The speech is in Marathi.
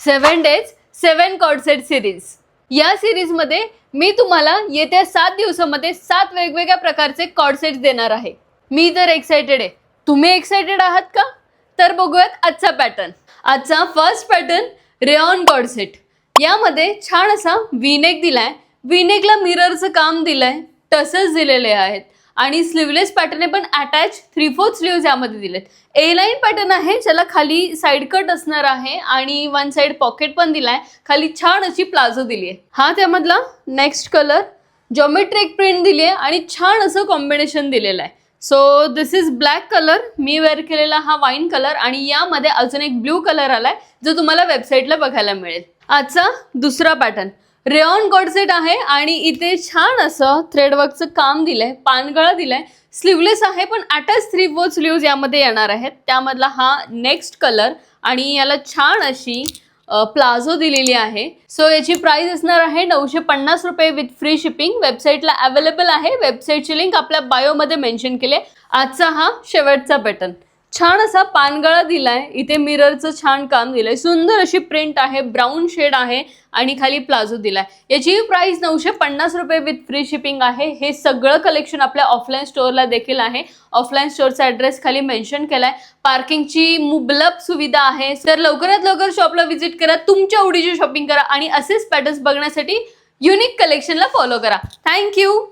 7 days 7 कॉर्ड सेट सिरीज. या सिरीज मध्ये मी तुम्हाला येत्या 7 दिवसांमध्ये 7 वेगवेगळ्या प्रकारचे कॉर्ड सेट्स देणार आहे. मी तर एक्साइटेड आहे. तुम्ही एक्साइटेड आहात का? तर बघूयात आजचा पॅटर्न. आजचा first pattern rayon cord set. यामध्ये छान असा वी-नेक दिलाय. वी-नेकला मिररचं काम दिलंय, टसल्स दिलेले आहेत आणि स्लीवलेस पॅटर्न आहे पण अटॅच 3/4 स्लीव्ज यामध्ये दिलेत. ए लाईन पॅटर्न आहे ज्याला खाली साइड कट असणार आहे आणि वन साइड पॉकेट पण दिलाय. खाली छान अशी प्लाझो दिली आहे. हा त्यामधला नेक्स्ट कलर. जॉमेट्रिक प्रिंट दिली आहे आणि छान असं कॉम्बिनेशन दिलेलं आहे. So this is black colour. मी वेअर केलेला हा वाईन कलर आणि यामध्ये अजून एक ब्ल्यू कलर आलाय जो तुम्हाला वेबसाईटला बघायला मिळेल. आजचा दुसरा पॅटर्न रेयॉन कॉर्ड सेट आहे आणि इथे छान असं थ्रेडवर्कचं काम दिलंय, पानगळा दिलाय. स्लीवलेस आहे पण अटॅच 3/4 स्लीव्ज यामध्ये येणार आहेत. त्यामधला हा नेक्स्ट कलर आणि याला छान अशी प्लाझो दिलेली आहे. सो याची प्राइस असणार आहे 950 रुपये विथ फ्री शिपिंग. वेबसाईटला अवेलेबल आहे. वेबसाईटची लिंक आपल्या बायोमध्ये मेन्शन केली. आजचा हा शेवटचा पॅटर्न. छान असा पानगळा दिलाय. इथे मिररचं छान काम दिलंय. सुंदर अशी प्रिंट आहे, ब्राऊन शेड आहे आणि खाली प्लाझो दिलाय. याची प्राइस 950 रुपये विथ फ्री शिपिंग आहे. हे सगळं कलेक्शन आपल्या ऑफलाईन स्टोअरला देखील आहे. ऑफलाईन स्टोअरचा ॲड्रेस खाली मेन्शन केलाय. पार्किंगची मुबलक सुविधा आहे. तर लवकरात लवकर शॉपला व्हिजिट करा, तुमच्या आवडीची शॉपिंग करा आणि असेच पॅटर्न्स बघण्यासाठी युनिक कलेक्शनला फॉलो करा. थँक्यू.